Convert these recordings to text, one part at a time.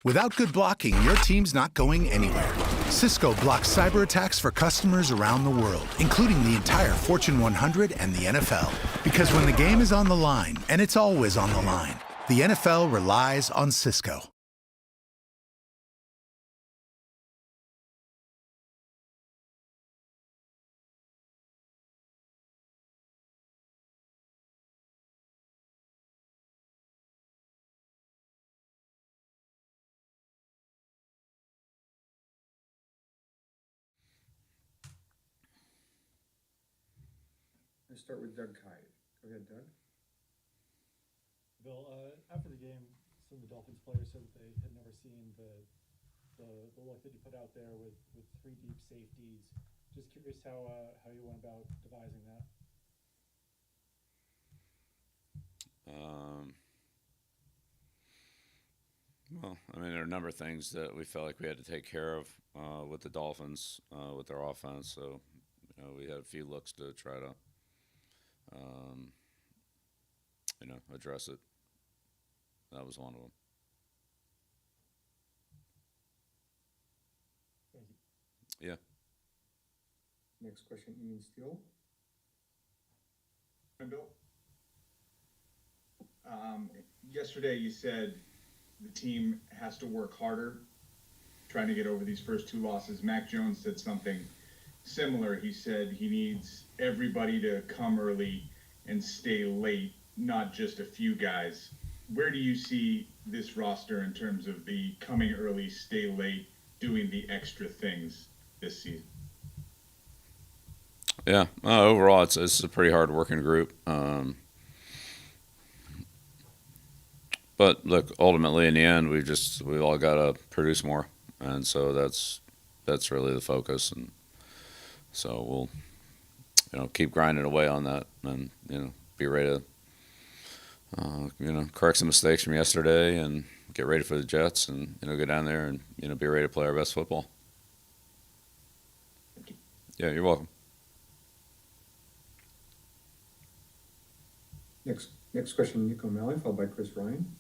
Without good blocking, your team's not going anywhere. Cisco blocks cyber attacks for customers around the world, including the entire Fortune 100 and the NFL. Because when the game is on the line, and it's always on the line, the NFL relies on Cisco. Let's start with Doug Kyed. Go ahead, Doug. Bill, after the game, some of the Dolphins players said that they had never seen the look that you put out there with three deep safeties. Just curious how you went about devising that. Well, I mean, there are a number of things that we felt like we had to take care of with the Dolphins, with their offense. So, we had a few looks to try to, address it. That was one of them. Thank you. Yeah. Next question, Ian Steele. Bill, yesterday you said the team has to work harder trying to get over these first two losses. Mac Jones said something similar. He said he needs everybody to come early and stay late, not just a few guys. Where do you see this roster in terms of the coming early, stay late, doing the extra things this season? Yeah. Overall, it's a pretty hard working group. But look, ultimately in the end, we all got to produce more, and so that's really the focus. And so we'll keep grinding away on that, and be ready to correct some mistakes from yesterday, and get ready for the Jets, and go down there and be ready to play our best football. Thank you. Yeah, you're welcome. Next question, Nick O'Malley, followed by Chris Ryan.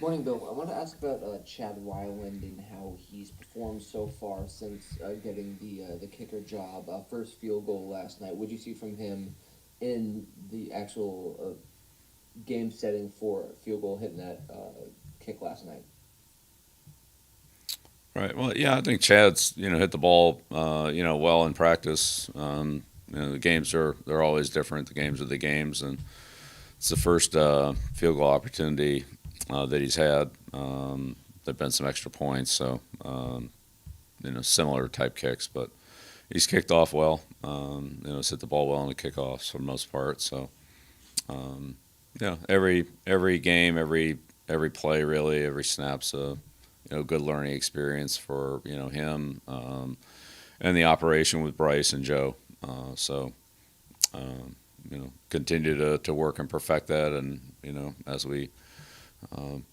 Morning, Bill. I want to ask about Chad Wildland and how he's performed so far since getting the kicker job. First field goal last night. What did you see from him in the actual game setting for field goal hitting that kick last night? Right. Well, yeah, I think Chad's hit the ball well in practice. The games they're always different. The games are the games, and it's the first field goal opportunity that he's had. There've been some extra points, so similar type kicks, but he's kicked off well. He's hit the ball well in the kickoffs for the most part. So, every game, every play, really, every snap's a good learning experience for him and the operation with Bryce and Joe. Continue to work and perfect that, and as we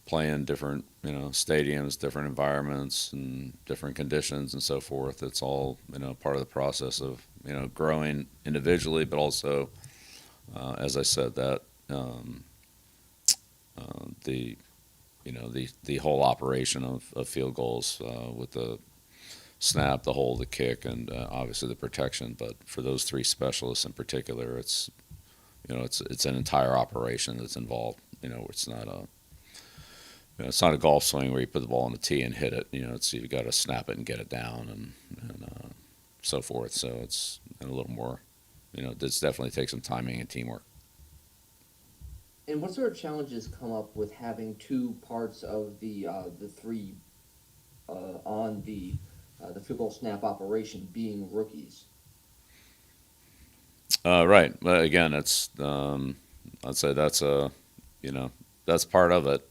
play in different stadiums, different environments, and different conditions and so forth. It's all part of the process of growing individually, but also, as I said, that the whole operation of field goals with the snap, the hold, the kick, and obviously the protection. But for those three specialists in particular, it's an entire operation that's involved. It's not a golf swing where you put the ball on the tee and hit it. You've got to snap it and get it down and so forth. So it's a little more. This definitely takes some timing and teamwork. And what sort of challenges come up with having two parts of the three on the field goal snap operation being rookies? Right. But again, it's I'd say that's that's part of it.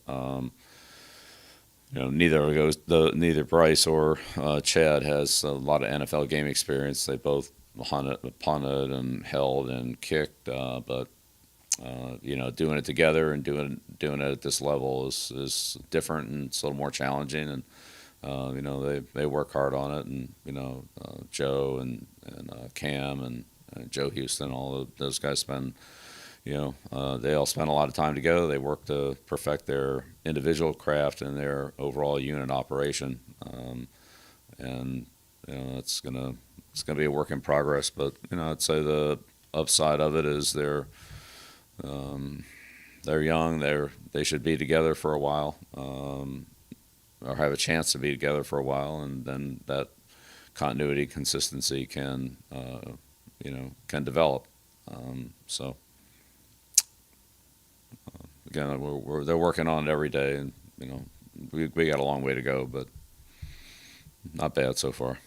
Neither Bryce or Chad has a lot of NFL game experience. They both punted and held and kicked, but doing it together and doing it at this level is different, and it's a little more challenging. And they work hard on it, and Joe and Cam and Joe Houston, all of those guys spend they all spent a lot of time together. They worked to perfect their individual craft and their overall unit operation. And it's gonna be a work in progress. But I'd say the upside of it is they're young. They should be together for a while, or have a chance to be together for a while, and then that continuity, consistency can develop. So again, they're working on it every day, and we got a long way to go, but not bad so far.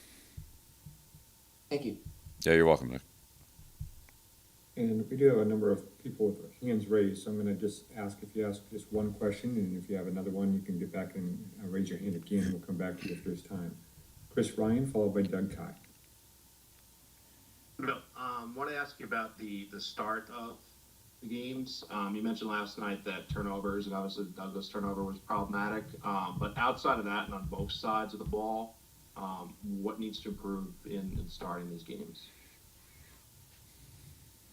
Thank you. Yeah, you're welcome, Nick. And we do have a number of people with their hands raised, so I'm gonna just ask if you ask just one question, and if you have another one, you can get back and raise your hand again. We'll come back to you if there's time. Chris Ryan, followed by Doug Kai. Bill, want to ask you about the start of the games. You mentioned last night that turnovers, and obviously Douglas' turnover was problematic. But outside of that, and on both sides of the ball, what needs to improve in starting these games?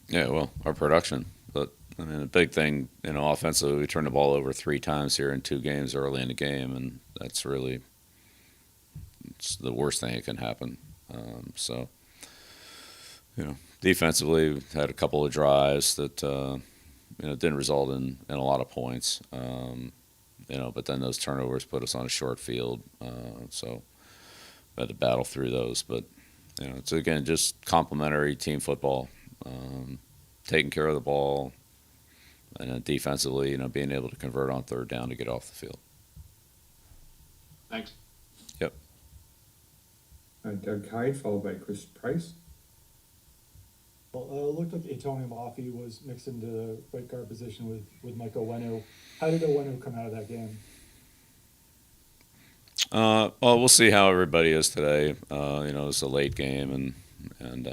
Yeah, well, our production. But, I mean, the big thing, offensively, we turned the ball over 3 times here in 2 games early in the game, and that's really it's the worst thing that can happen. So, defensively, we had a couple of drives that, didn't result in a lot of points. But then those turnovers put us on a short field. So we had to battle through those. But, it's, again, just complementary team football. Taking care of the ball, and then defensively, being able to convert on 3rd down to get off the field. Thanks. Yep. Doug Kai, followed by Chris Price. Well, it looked like Atoni Mafi was mixed into the right guard position with Mike Owenu. How did Owenu come out of that game? Well, we'll see how everybody is today. It's a late game, and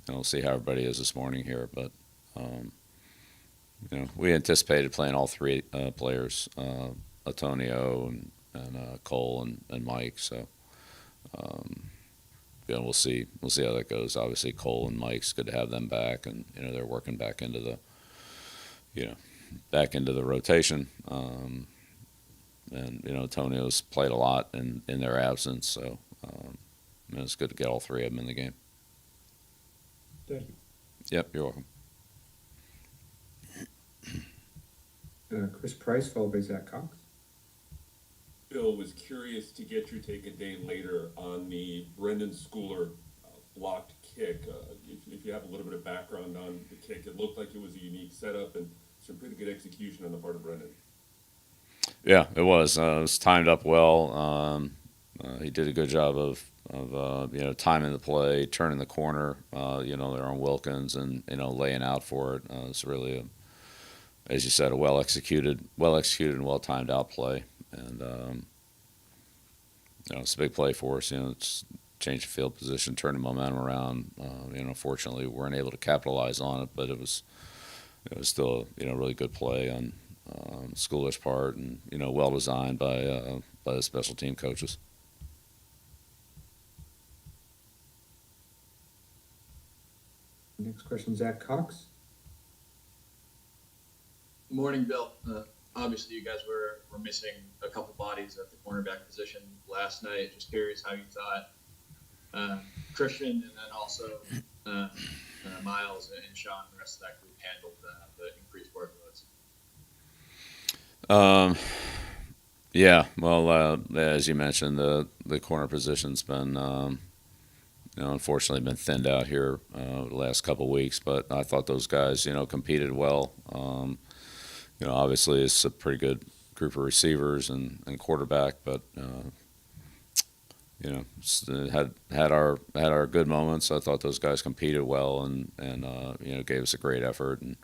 we'll see how everybody is this morning here. But we anticipated playing all 3 players, Antonio and Cole and Mike. So we'll see how that goes. Obviously, Cole and Mike's good to have them back, and they're working back into the rotation. And Antonio's played a lot in their absence, so it's good to get all 3 of them in the game. Thank you. Yep, you're welcome. Chris Price, followed by Zach Cox. Bill, was curious to get your take a day later on the Brendan Schooler blocked kick. If you have a little bit of background on the kick, it looked like it was a unique setup and some pretty good execution on the part of Brendan. Yeah, it was. It was timed up well. He did a good job of timing the play, turning the corner. There on Wilkins and laying out for it. It's really, as you said, a well executed and well timed out play. And it's a big play for us. It's changed the field position, turned the momentum around. Fortunately, we weren't able to capitalize on it, but it was still a really good play on Schooler's part, and well designed by the special team coaches. Next question, Zach Cox. Morning, Bill. Obviously, you guys were missing a couple bodies at the cornerback position last night. Just curious how you thought Christian and then also Miles and Sean and the rest of that group handled the increased workloads. Yeah, well, as you mentioned, the corner position's been unfortunately been thinned out here the last couple of weeks, but I thought those guys competed well. Obviously it's a pretty good group of receivers and quarterback, but had our good moments. I thought those guys competed well and gave us a great effort, and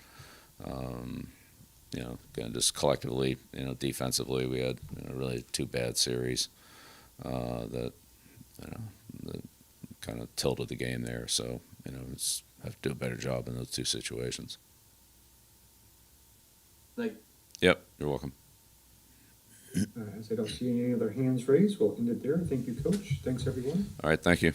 again, just collectively, defensively, we had really 2 bad series that kind of tilted the game there. So it's have to do a better job in those 2 situations. Like, Yep, you're welcome. As I don't see any other hands raised, we'll end it there. Thank you, Coach. Thanks, everyone. All right, thank you.